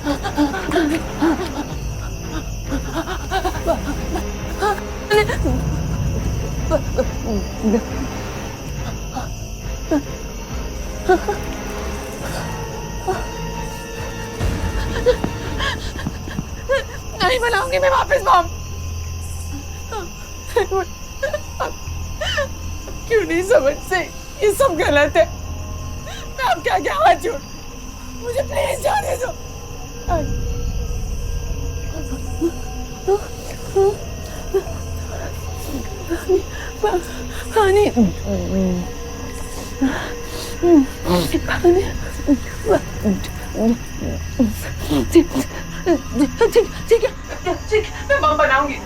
नहीं बनाऊंगी मैं वापस मॉम। क्यों नहीं समझते, ये सब गलत है। मैं अब क्या क्या हाथ जोड़, मुझे प्लीज जाने दो। पानी ठीक है, मैं मॉम बनाऊंगी।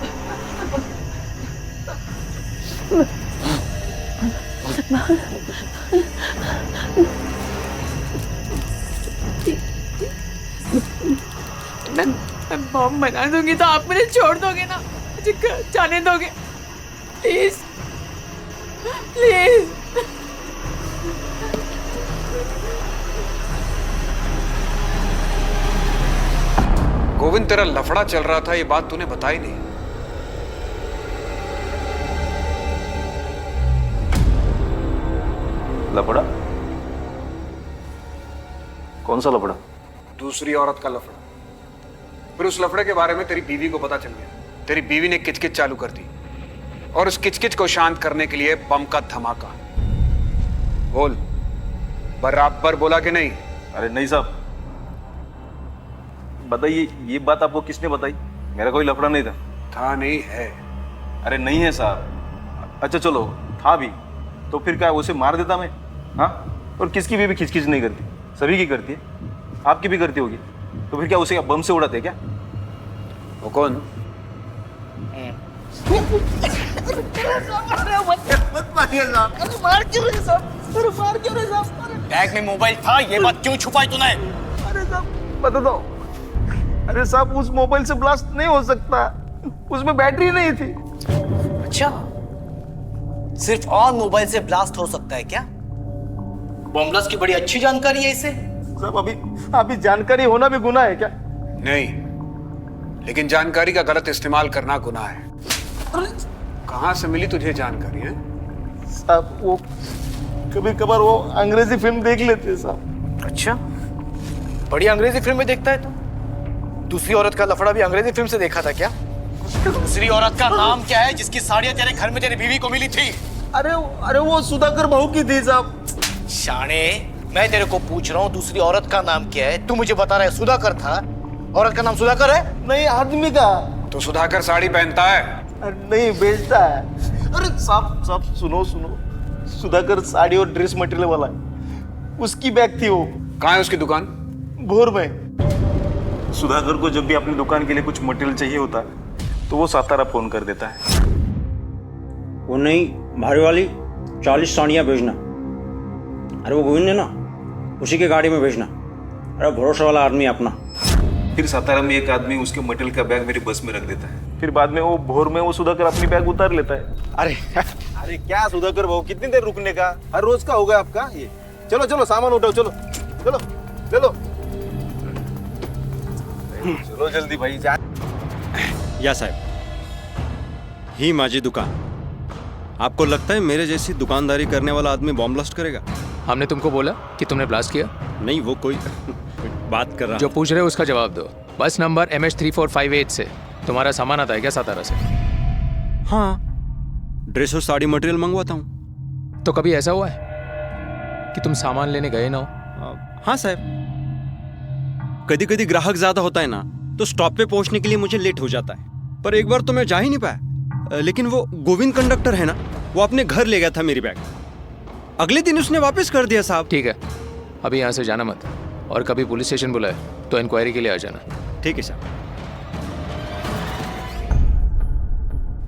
मैं मॉम बना दूंगी तो आप मुझे छोड़ दोगे ना, मुझे जाने दोगे प्लीज प्लीज। गोविंद तेरा लफड़ा चल रहा था, ये बात तूने बताई नहीं। लफड़ा? कौन सा लफड़ा? दूसरी औरत का लफड़ा। फिर उस लफड़े के बारे में तेरी बीवी को पता चल गया। तेरी बीवी ने किचकिच चालू कर दी और उस किचकिच को शांत करने के लिए बम का धमाका। बोल, बराबर बोला कि नहीं? अरे नहीं साहब, बताइए ये बात आपको किसने बताई? मेरा कोई लफड़ा नहीं था। था नहीं है? अरे नहीं है साहब। अच्छा चलो था भी तो फिर क्या उसे मार देता मैं? हाँ, और किसकी बीवी खिचखिच नहीं करती? सभी की करती है, आपकी भी करती होगी। तो फिर क्या उसे बम से उड़ाते क्या? वो कौन? बैग में मोबाइल था, ये बात क्यों छुपाई तूने? अरे साहब बता दो। अरे साहब उस मोबाइल से ब्लास्ट नहीं हो सकता, उसमें बैटरी नहीं थी। अच्छा, सिर्फ ऑन मोबाइल से ब्लास्ट हो सकता है क्या? बम ब्लास्ट की बड़ी अच्छी जानकारी है इसे। साहब अभी जानकारी होना भी गुनाह है क्या? नहीं, लेकिन जानकारी का गलत इस्तेमाल करना गुनाह है। कहां से मिली तुझे जानकारी है? साहब वो कभी कभार वो अंग्रेजी फिल्म देख लेते हैं साहब। अच्छा, बड़ी अंग्रेजी फिल्में देखता है तू? दूसरी औरत का लफड़ा भी अंग्रेजी फिल्म से देखा था क्या? दूसरी औरत का नाम क्या है जिसकी साड़ियां तेरे घर में तेरी बीवी को मिली थी? अरे वो सुधाकर बहू की थी साहब। शाणे, मैं तेरे को पूछ रहा हूँ दूसरी औरत का नाम क्या है? तू मुझे बता रहा है सुधाकर था। औरत का नाम सुधाकर है? नहीं, आदमी का। तो सुधाकर साड़ी पहनता है? नहीं, बेचता है। अरे साहब सुनो, सुधाकर साड़ी और ड्रेस मटेरियल वाला है, उसकी बैग थी वो। कहाँ है उसकी दुकान? भोर में। सुधाकर को जब भी अपनी दुकान के लिए कुछ मटेरियल चाहिए होता है तो वो सातारा फोन कर देता है। वो नहीं, भारी वाली 40 साड़ियाँ भेजना। अरे वो गोविंद है ना, उसी के गाड़ी में भेजना। अरे भरोसा वाला आदमी अपना। फिर सातारा में एक आदमी उसके मटेरियल का बैग मेरी बस में रख देता है। फिर बाद में वो भोर में वो सुधाकर अपनी बैग उतार लेता है। अरे क्या सुधाकर भाऊ, कितनी देर रुकने का? हर रोज का होगा आपका ये। चलो सामान उठाओ, चलो ले लो। चलो जल्दी भाई जा। या साहब, ही माझी दुकान। आपको लगता है मेरे जैसी दुकानदारी करने वाला आदमी बॉम्ब ब्लास्ट करेगा? हमने तुमको बोला कि तुमने ब्लास्ट किया? नहीं, वो कोई बात कर रहा। जो पूछ रहे हो उसका जवाब दो। बस नंबर MH3458 से तुम्हारा सामान आता है क्या सातारा से? हाँ, ड्रेस और साड़ी मटेरियल मंगवाता हूँ। तो कभी ऐसा हुआ है कि तुम सामान लेने गए ना हो? हाँ साहब, कभी कभी ग्राहक ज्यादा होता है ना, तो स्टॉप पे पहुंचने के लिए मुझे लेट हो जाता है। पर एक बार तो मैं जा ही नहीं पाया। लेकिन वो गोविंद कंडक्टर है ना, वो अपने घर ले गया था मेरी बैग। अगले दिन उसने वापस कर दिया साहब। ठीक है, अभी यहाँ से जाना मत, और कभी पुलिस स्टेशन बुलाए तो इंक्वायरी के लिए आ जाना। ठीक है साहब।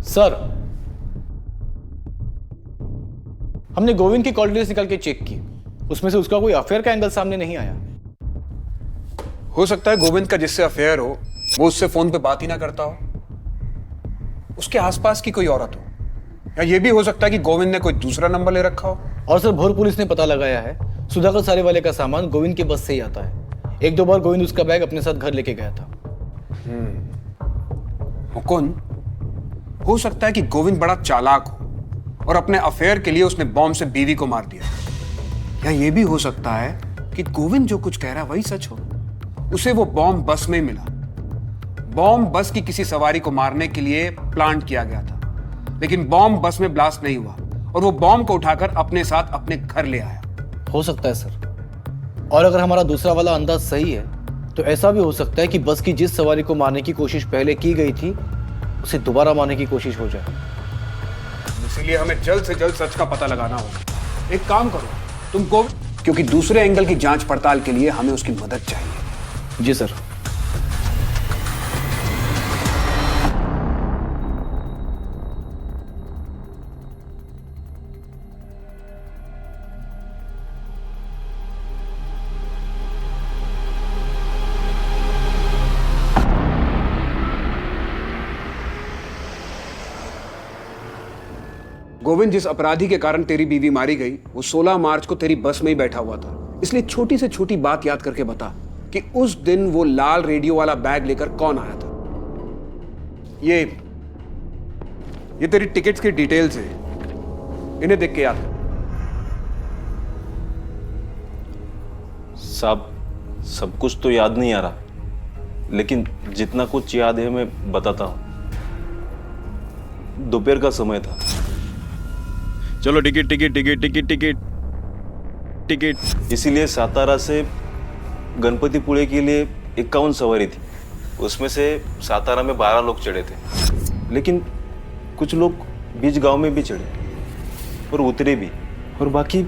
सर, हमने गोविंद की कॉल डिटेल्स निकाल के चेक की, उसमें से उसका कोई अफेयर का एंगल सामने नहीं आया। हो सकता है गोविंद का जिससे अफेयर हो वो उससे फोन पे बात ही ना करता हो, उसके आसपास की कोई औरत हो, या ये भी हो सकता है कि गोविंद ने कोई दूसरा नंबर ले रखा हो। और सर, भोर पुलिस ने पता लगाया है सुधाकर साड़ी वाले का सामान गोविंद के बस से ही आता है, एक दो बार गोविंद उसका बैग अपने साथ घर लेके गया था। मुकुंद, हो सकता है कि गोविंद बड़ा चालाक हो और अपने अफेयर के लिए उसने बॉम्ब से बीवी को मार दिया, या ये भी हो सकता है कि गोविंद जो कुछ कह रहा है वही सच हो। उसे वो बॉम्ब बस में मिला। बॉम्ब बस की किसी सवारी को मारने के लिए प्लांट किया गया था, लेकिन बॉम्ब बस में ब्लास्ट नहीं हुआ और वो बॉम्ब को उठाकर अपने साथ अपने घर ले आया। हो सकता है सर। और अगर हमारा दूसरा वाला अंदाज सही है तो ऐसा भी हो सकता है कि बस की जिस सवारी को मारने की कोशिश पहले की गई थी उसे दोबारा मारने की कोशिश हो जाए। इसीलिए हमें जल्द से जल्द सच का पता लगाना होगा। एक काम करो, तुम गोविंद, क्योंकि दूसरे एंगल की जांच पड़ताल के लिए हमें उसकी मदद चाहिए। जी सर। गोविंद, जिस अपराधी के कारण तेरी बीवी मारी गई वो 16 मार्च को तेरी बस में ही बैठा हुआ था। इसलिए छोटी से छोटी बात याद करके बता कि उस दिन वो लाल रेडियो वाला बैग लेकर कौन आया था। ये तेरी टिकट्स की डिटेल्स है, इन्हें देख के याद कर। साहब, सब कुछ तो याद नहीं आ रहा, लेकिन जितना कुछ याद है मैं बताता हूँ। दोपहर का समय था। चलो ticket ticket ticket ticket ticket ticket. इसीलिए सातारा से गणपतिपुळे के लिए 51 सवारी थी। उसमें से सातारा में 12 लोग चढ़े थे, लेकिन कुछ लोग बीच गांव में भी चढ़े और उतरे भी, और बाकी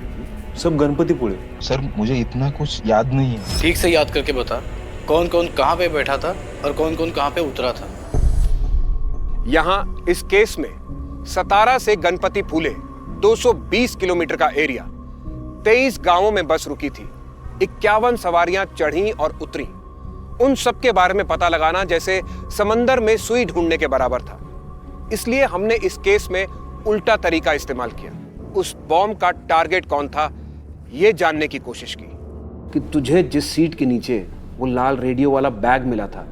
सब गणपतिपुळे। सर मुझे इतना कुछ याद नहीं है। ठीक से याद करके बता, कौन कौन कहाँ पे बैठा था और कौन कौन कहाँ पे उतरा था। यहां इस केस में सतारा से गणपतिपुळे 220 किलोमीटर का एरिया, 23 गांवों में बस रुकी थी, 51 सवारियां चढ़ी और उतरी। उन सब के बारे में पता लगाना जैसे समंदर में सुई ढूंढने के बराबर था। इसलिए हमने इस केस में उल्टा तरीका इस्तेमाल किया। उस बॉम्ब का टारगेट कौन था यह जानने की कोशिश की कि तुझे जिस सीट के नीचे वो लाल रेडियो वाला बैग मिला था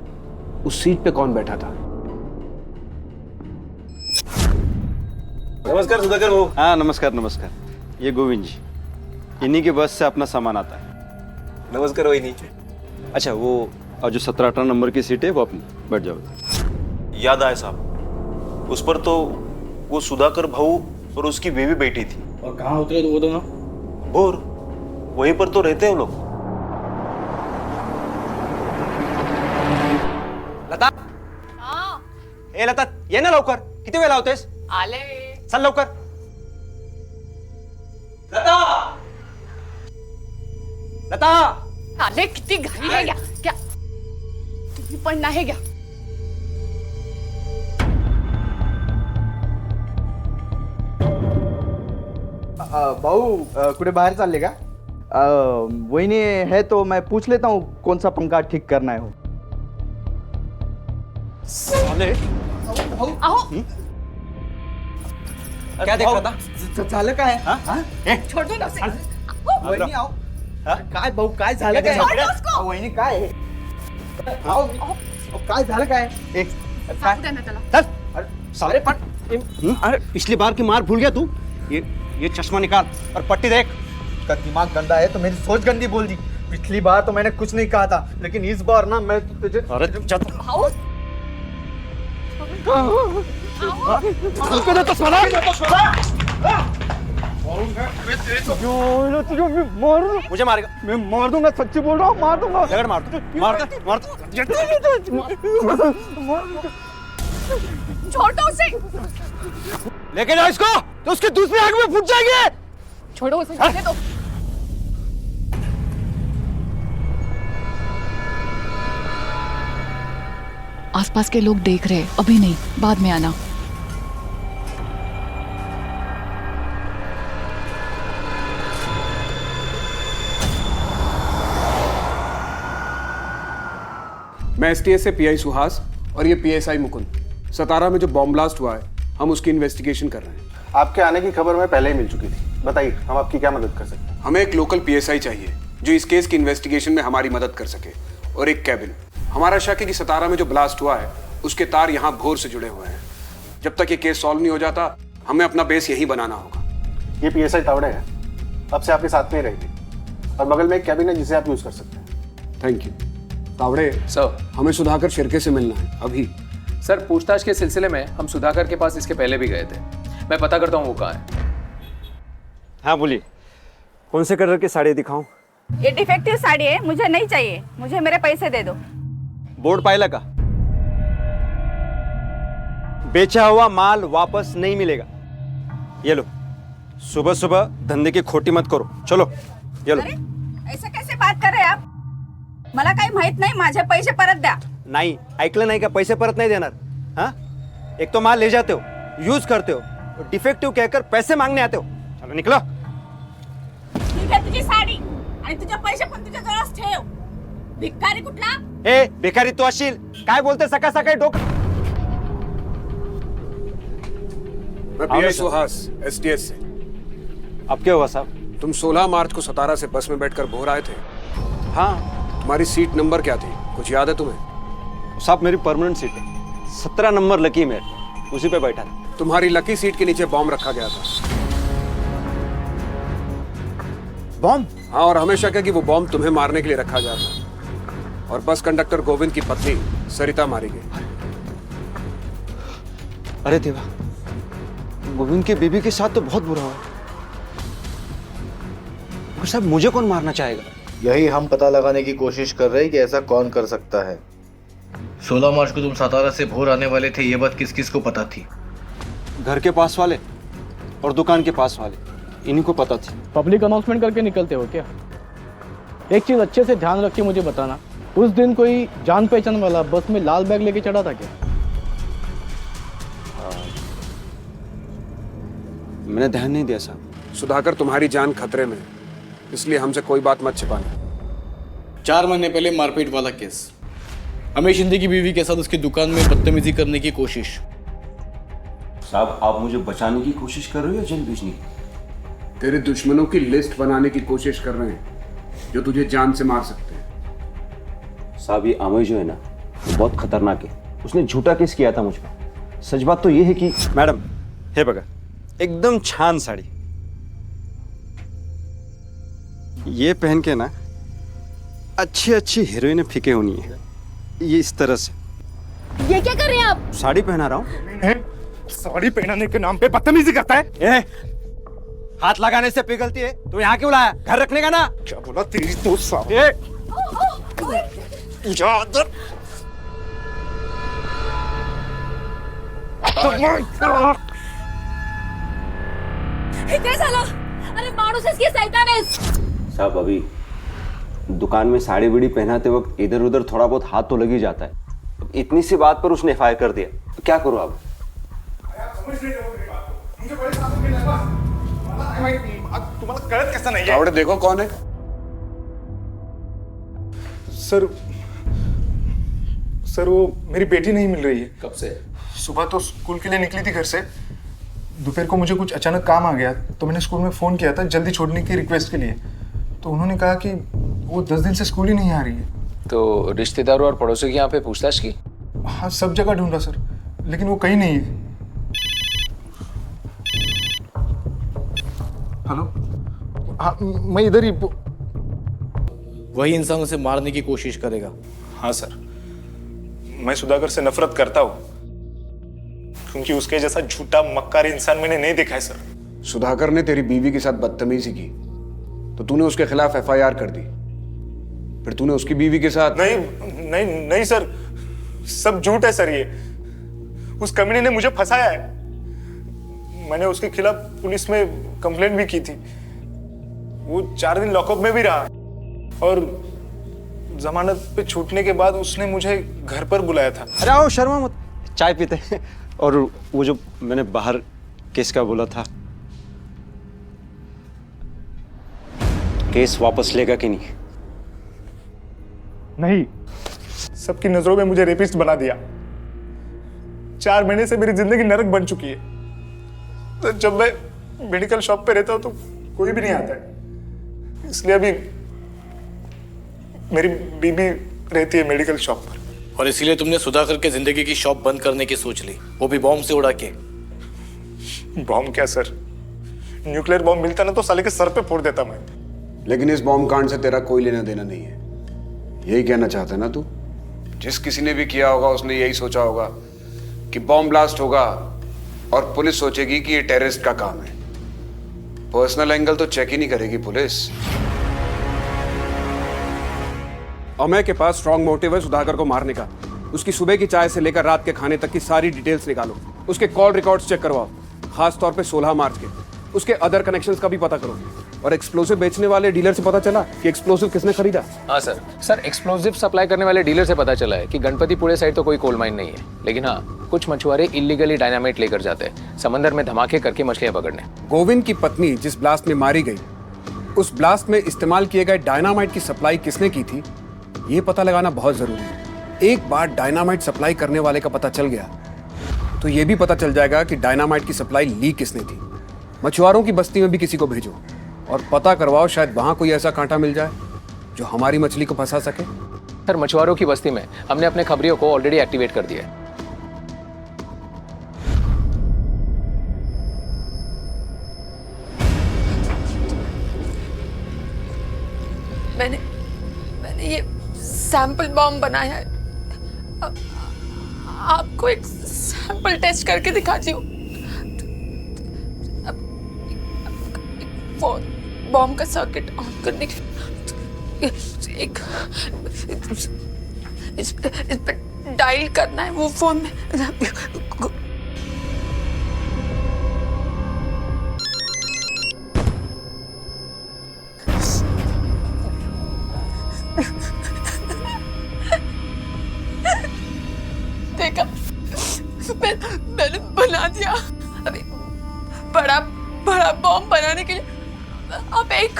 उस सीट पे कौन बैठा था। नमस्कार सुधाकर भाऊ। हाँ नमस्कार नमस्कार। ये गोविंद जी, इन्हीं के बस से अपना सामान आता है। नमस्कार वहिनी। अच्छा, वो और जो 17-18 नंबर की सीट है वो अपनी बैठ जाओ। याद आया साहब, उस पर तो वो सुधाकर भाऊ और उसकी बीवी बैठी थी। और कहाँ उतरे तो वो दोनों? और वहीं पर तो रहते हैं वो लोग। लता, ए लता, ये ना लवकर, किती वेळ लावतेस? आले. चल लवकर. लता, लता. आले, किती घाई आहे. क्या तुम्ही पण नाही घ्या. भाऊ कुठे बाहेर चालले का? वहिनी है तो मैं पूछ लेता हूँ कौन सा पंखा ठीक करना है. हो अहो क्या देख रहा था? झालं काय? छोटू नसे. वहिनी आओ. काय भाऊ काय झालं काय? वहिनी काय आहे? काय झालं काय? एक सांगू द्या ना त्याला. अरे सारे पण अरे पिछली बार की मार भूल गया तू? ये चश्मा निकाल और पट्टी देख. का दिमाग गंदा है तो मेरी सोच गंदी बोल दी. पिछली बार तो मैंने कुछ नहीं कहा था, लेकिन इस बार ना मैं तुझे अरे भाऊ मुझे मारेगा. मैं मार दूंगा. सच्ची बोल रहा हूँ, मार दूंगा. झगड़ मार छोटू से लेके जाओ इसको, तो उसकी दूसरी आंख में फूट जाएगी. छोड़ो उसे. जाने दो. आसपास के लोग देख रहे, अभी नहीं, बाद में आना. मैं एसटीएस से पीआई सुहास और ये पीएसआई मुकुंद। सतारा में जो बॉम्ब ब्लास्ट हुआ है हम उसकी इन्वेस्टिगेशन कर रहे हैं। आपके आने की खबर मैं पहले ही मिल चुकी थी। बताइए हम आपकी क्या मदद कर सकते हैं? हमें एक लोकल पीएसआई चाहिए जो इस केस की इन्वेस्टिगेशन में हमारी मदद कर सके, और एक कैबिन। हमारा शक है कि सतारा में जो ब्लास्ट हुआ है उसके तार यहाँ भोर से जुड़े हुए हैं। जब तक ये केस सॉल्व नहीं हो जाता हमें अपना बेस यही बनाना होगा। ये पीएसआई तावड़े है, अब से आपके साथ में ही रहेगी, और बगल में एक कैबिन है जिसे आप यूज कर सकते हैं। Thank you. तावड़े सर। हमें सुधाकर शिर्के से मिलना है अभी। सर, पूछताछ के सिलसिले में हम सुधाकर के पास इसके पहले भी गए थे। मैं पता करता हूँ वो कहाँ है। हाँ बोलिए, कौन से कलर की साड़ी दिखाऊं? ये डिफेक्टिव साड़ी है, मुझे नहीं चाहिए, मुझे मेरे पैसे दे दो। बोर्ड पायला का बेचा हुआ माल वापस नहीं मिलेगा। ये लो, सुबह सुबह धंधे की खोटी मत करो। चलो ये लो। अरे ऐसे कैसे बात कर रहे आप? मला काही माहित नाही, माझे पैसे परत द्या। नाही ऐकलं नाही का? पैसे परत नहीं देणार? हाँ, एक तो माल ले जाते हो, यूज करते हो, डिफेक्टिव कहकर पैसे मांगने आते हो। चलो निकलो। ठीक आहे तुझी साडी आणि तुझे पैसे पण तुझ्या जवळच ठेव। भिकारी कुठला? ए भिकारी तू अशील काय बोलते सकाळ सकाळी डोकं? मैं पीआई सुहास एसटीएस से। अब क्या हुआ साहब? तुम 16 मार्च को सतारा से बस में बैठकर भोर आए थे। हाँ तुम्हारी सीट नंबर क्या थी, कुछ याद है तुम्हें? साहब मेरी परमानेंट सीट है, 17 नंबर लकी में, उसी पे बैठा था। तुम्हारी लकी सीट के नीचे बॉम्ब रखा गया था। बॉम्ब? हाँ, और हमें शक है कि वो बॉम्ब तुम्हें मारने के लिए रखा गया था, और बस कंडक्टर गोविंद की पत्नी सरिता मारी गई। अरे देवा, गोविंद की बीबी के साथ तो बहुत बुरा हुआ। और साहब मुझे कौन मारना चाहेगा? यही हम पता लगाने की कोशिश कर रहे हैं कि ऐसा कौन कर सकता है। 16 मार्च को तुम सातारा से भोर आने वाले थे, ये बात किस किस को पता थी? घर के पास वाले और दुकान के पास वाले, इन्हीं को पता थी। पब्लिक अनाउंसमेंट करके निकलते हो क्या? एक चीज अच्छे से ध्यान रख के मुझे बताना, उस दिन कोई जान पहचान वाला बस में लाल बैग लेके चढ़ा था क्या? मैंने ध्यान नहीं दिया साहब। सुधाकर, तुम्हारी जान खतरे में है, इसलिए हमसे कोई बात मत छिपाना। 4 महीने पहले मारपीट वाला केस, हमेश शिंदे की बीवी के साथ उसकी दुकान में बदतमीजी करने की कोशिश। साहब आप मुझे बचाने की कोशिश कर रहे हो या जेल भेजने की? तेरे दुश्मनों की लिस्ट बनाने की कोशिश कर रहे हैं जो तुझे जान से मार सकते हैं। साहब ये अमय जो है ना, वो बहुत खतरनाक है। उसने झूठा केस किया था मुझ पर। सच बात तो ये है कि मैडम हे बघा, एकदम छान साड़ी, ये पहन के ना अच्छी अच्छी हीरोइन फीके होनी है। ये इस तरह से। ये क्या कर रहे हैं आप? साड़ी पहना रहा हूँ। साड़ी पहनाने के नाम पे बदतमीजी करता है। ए, हाथ लगाने से पिघलती है तो यहाँ क्यों लाया? घर रखने का ना। क्या बोला तेरी तो साहब? काय झालं? अरे माणूसच की सैतान आहेस। साहब अभी दुकान में साड़ी बीड़ी पहनाते वक्त इधर उधर थोड़ा बहुत हाथ तो लग ही जाता है। इतनी सी बात पर उसने एफआईआर कर दिया, तो क्या करूं अब? तुम्हाला कळत कसं नाही? तावड़े देखो कौन है। सर वो मेरी बेटी नहीं मिल रही है। कब से? सुबह तो स्कूल के लिए निकली थी घर से, दोपहर को मुझे कुछ अचानक काम आ गया तो मैंने स्कूल में फ़ोन किया था जल्दी छोड़ने की रिक्वेस्ट के लिए, तो उन्होंने कहा कि वो 10 दिन से स्कूल ही नहीं आ रही है। तो रिश्तेदारों और पड़ोसियों के यहाँ पे पूछताछ की? हाँ सब जगह ढूंढा सर, लेकिन वो कहीं नहीं है। हेलो, हाँ मैं इधर ही। वही इंसान उसे मारने की कोशिश करेगा। हाँ सर, मैं सुधाकर से नफरत करता हूँ क्योंकि उसके जैसा झूठा मक्कार इंसान मैंने नहीं देखा है सर। सुधाकर ने तेरी बीवी के साथ बदतमीजी की तो तूने उसके खिलाफ एफआईआर कर दी, फिर तूने उसकी बीवी के साथ। नहीं नहीं नहीं सर, सब झूठ है सर। ये उस कमीने ने मुझे फंसाया है। मैंने उसके खिलाफ पुलिस में कंप्लेंट भी की थी। वो 4 दिन लॉकअप में भी रहा और जमानत पे छूटने के बाद उसने मुझे घर पर बुलाया था। अरे आओ शर्मा मत, चाय पीते हैं। और वो जो मैंने बाहर केस का बोला था, केस वापस लेगा कि नहीं? नहीं, सबकी नजरों में मुझे रेपिस्ट बना दिया। 4 महीने से मेरी जिंदगी नरक बन चुकी है। तो जब मैं मेडिकल शॉप पे रहता हूँ तो कोई भी नहीं आता है, इसलिए अभी मेरी बीबी रहती है मेडिकल शॉप पर। और इसीलिए तुमने सुधाकर के जिंदगी की शॉप बंद करने की सोच ली, वो भी बॉम्ब से उड़ा के। बॉम्ब क्या सर, न्यूक्लियर बॉम्ब मिलता ना तो साले के सर पे फोड़ देता मैं। लेकिन इस बॉम्ब कांड से तेरा कोई लेना देना नहीं है, यही कहना चाहता है ना तू? जिस किसी ने भी किया होगा उसने यही सोचा होगा कि बॉम्ब ब्लास्ट होगा और पुलिस सोचेगी कि ये टेररिस्ट का काम है। पर्सनल एंगल तो चेक ही नहीं करेगी पुलिस। अमय के पास स्ट्रॉन्ग मोटिव है सुधाकर को मारने का। उसकी सुबह की चाय से लेकर रात के खाने तक की सारी डिटेल्स निकालो, उसके कॉल रिकॉर्ड्स चेक करवाओ, खास तौर पे 16 मार्च के। उसके अदर कनेक्शंस का भी पता करो। और एक्सप्लोसिव बेचने वाले डीलर से पता चला कि एक्सप्लोसिव किसने खरीदा? हाँ सर एक्सप्लोजिव सप्लाई करने वाले डीलर से पता चला है कि गणपतिपुरे साइड तो कोई कोल माइन नहीं है, लेकिन हाँ कुछ मछुआरे इलीगली डायनामाइट लेकर जाते हैं समंदर में धमाके करके मछलियां पकड़ने। गोविंद की पत्नी जिस ब्लास्ट में मारी गई, उस ब्लास्ट में इस्तेमाल किए गए डायनामाइट की सप्लाई किसने की थी, ये पता लगाना बहुत जरूरी है। एक बार डायनामाइट सप्लाई करने वाले का पता चल गया तो ये भी पता चल जाएगा कि डायनामाइट की सप्लाई लीक किसने थी। मछुआरों की बस्ती में भी किसी को भेजो और पता करवाओ, शायद वहां कोई ऐसा कांटा मिल जाए जो हमारी मछली को फंसा सके। सर मछुआरों की बस्ती में हमने अपने खबरियों को ऑलरेडी एक्टिवेट कर दिया है। मैंने ये सैंपल बॉम्ब बनाया है। आपको एक सैंपल टेस्ट करके दिखाती हूँ। फोन बॉम्ब का सर्किट ऑन करने के लिए इस पे डायल करना है वो फोन में। देखा, मैंने बना दिया। अभी बड़ा बॉम्ब बनाने के लिए आप एक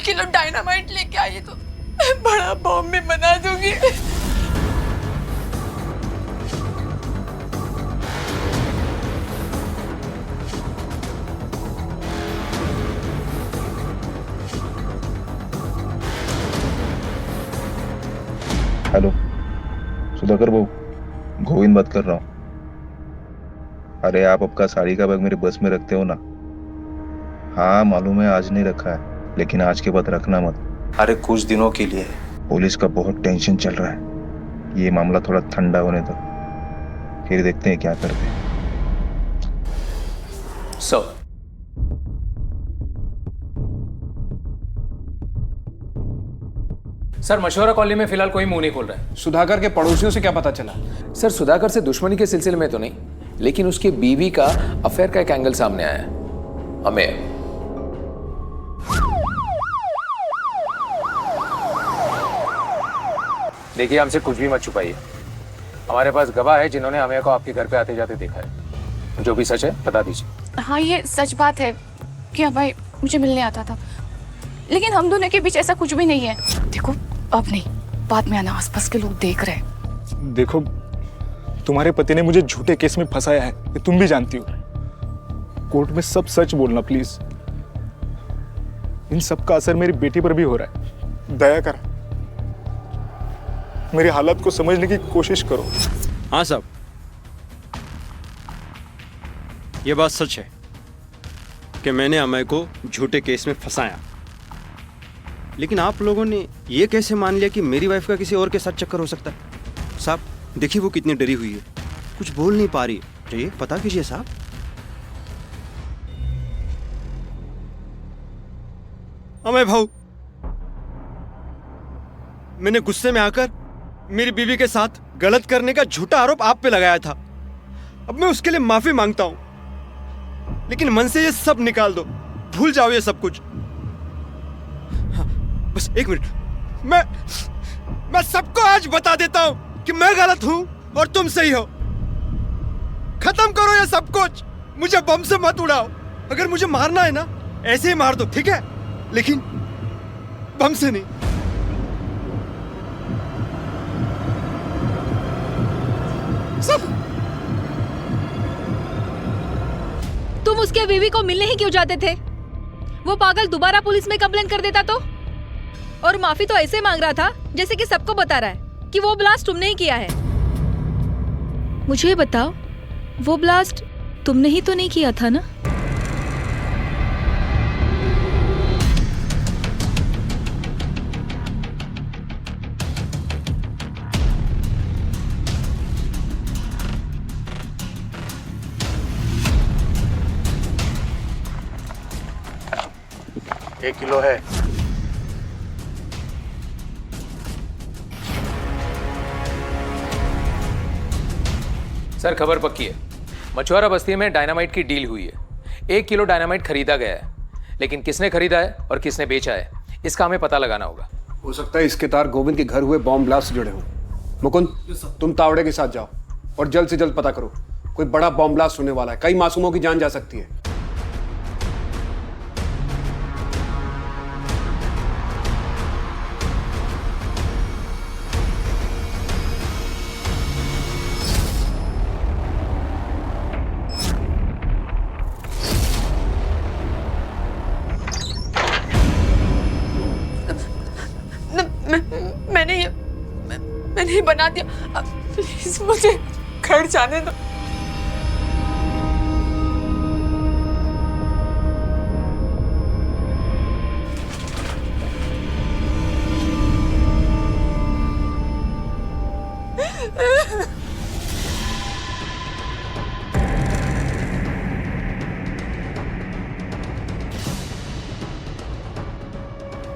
किलो डायनामाइट लेके आइए तो मैं बड़ा बॉम्ब भी बना दूंगी। हेलो सुधाकर बहू, गोविंद बात कर रहा हूँ। अरे आप आपका साड़ी का बैग मेरे बस में रखते हो ना? हाँ मालूम है आज नहीं रखा है, लेकिन आज के बाद रखना मत। अरे कुछ दिनों के लिए पुलिस का बहुत टेंशन चल रहा है, ये मामला थोड़ा ठंडा होने दो, फिर देखते हैं क्या करते हैं। सर मशवरा कॉलोनी में फिलहाल कोई मुंह नहीं खोल रहा है। सुधाकर के पड़ोसियों से क्या पता चला? सर सुधाकर से दुश्मनी के सिलसिले में तो नहीं, लेकिन उसकी बीवी का अफेयर का एक एंगल सामने आया है। हमें देखिए, हमसे कुछ भी मत छुपाइए। हमारे पास गवाह है जिन्होंने हमें को आपके घर पे आते जाते देखा है। जो भी सच है बता दीजिए। हाँ ये सच बात है कि अभय मुझे मिलने आता था, लेकिन हम दोनों के बीच ऐसा कुछ भी नहीं है। देखो अब नहीं, बाद में आना, आसपास के लोग देख रहे हैं। देखो तुम्हारे पति ने मुझे झूठे केस में फंसाया है, ये तुम भी जानती हो। कोर्ट में सब सच बोलना प्लीज। इन सब का असर मेरी बेटी पर भी हो रहा है। दया कर, मेरी हालत को समझने की कोशिश करो। हाँ साहब, ये बात सच है कि मैंने अमय को झूठे केस में फंसाया, लेकिन आप लोगों ने ये कैसे मान लिया कि मेरी वाइफ का किसी और के साथ चक्कर हो सकता है? साहब देखिए वो कितनी डरी हुई है, कुछ बोल नहीं पा रही है। चाहिए पता कीजिए साहब। अमय भाऊ, मैंने गुस्से में आकर मेरी बीवी के साथ गलत करने का झूठा आरोप आप पे लगाया था। अब मैं उसके लिए माफी मांगता हूं, लेकिन मन से ये सब निकाल दो, भूल जाओ ये सब कुछ। हाँ, बस एक मिनट, मैं सबको आज बता देता हूं कि मैं गलत हूं और तुम सही हो। खत्म करो ये सब कुछ, मुझे बम से मत उड़ाओ। अगर मुझे मारना है ना ऐसे ही मार दो, ठीक है, लेकिन बम से नहीं। तुम उसके बीवी को मिलने ही क्यों जाते थे? वो पागल दोबारा पुलिस में कंप्लेन कर देता तो? और माफी तो ऐसे मांग रहा था जैसे कि सबको बता रहा है कि वो ब्लास्ट तुमने ही किया है। मुझे बताओ, वो ब्लास्ट तुमने ही तो नहीं किया था ना? एक किलो है। सर खबर पक्की है, मछुआरा बस्ती में डायनामाइट की डील हुई है। 1 किलो डायनामाइट खरीदा गया है, लेकिन किसने खरीदा है और किसने बेचा है इसका हमें पता लगाना होगा। हो सकता है इसके तार गोविंद के घर हुए बॉम्ब ब्लास्ट से जुड़े हों। मुकुंद, तुम तावड़े के साथ जाओ और जल्द से जल्द पता करो। कोई बड़ा बॉम्ब ब्लास्ट होने वाला है, कई मासूमों की जान जा सकती है। मैंने ही बना दिया। प्लीज मुझे घर जाने दो।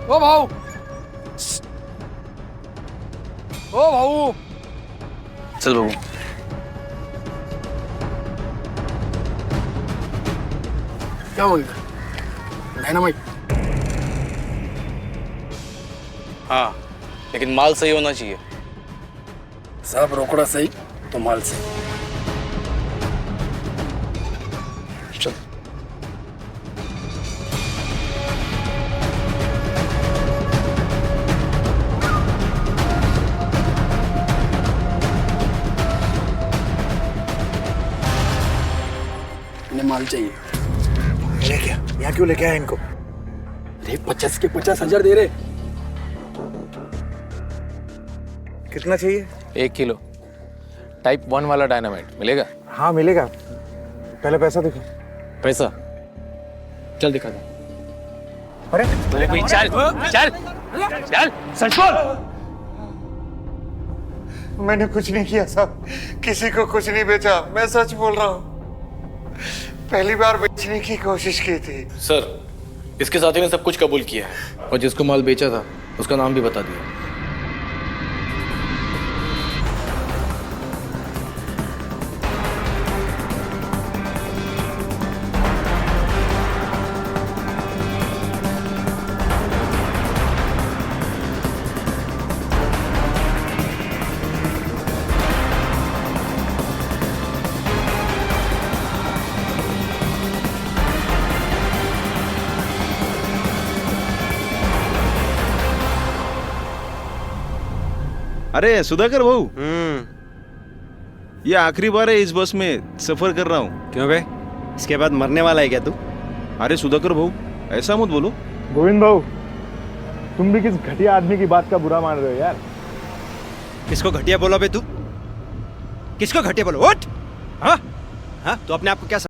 ओ भाऊ, ओ भाऊ, चल बाबू। क्या बोलते? डायनामाइट? हाँ, लेकिन माल सही होना चाहिए। सब रोकड़ा सही तो माल सही। चल। माल चाहिए। ले क्या? यहाँ क्यों लेके आया इनको? अरे 50 के 50,000 दे रहे। कितना चाहिए? 1 किलो टाइप 1 वाला डायनामाइट मिलेगा? हाँ मिलेगा, पहले पैसा दिखो। पैसा चल दिखा दो। अरे चल चल चल, सच बोल। मैंने कुछ नहीं किया साहब, किसी को कुछ नहीं बेचा, मैं सच बोल रहा हूँ। पहली बार बेचने की कोशिश की थी। सर, इसके साथी ने सब कुछ कबूल किया है और जिसको माल बेचा था उसका नाम भी बता दिया। अरे सुधाकर भाऊ, ये आखिरी बार है इस बस में सफर कर रहा हूँ। क्यों बे, इसके बाद मरने वाला है क्या तू? अरे सुधाकर भाऊ, ऐसा मत बोलो। गोविंद भाऊ, तुम भी किस घटिया आदमी की बात का बुरा मान रहे हो यार। किसको घटिया बोला बे तू? किसको घटिया बोलो? उठ! हाँ हाँ, तो अपने आप को क्या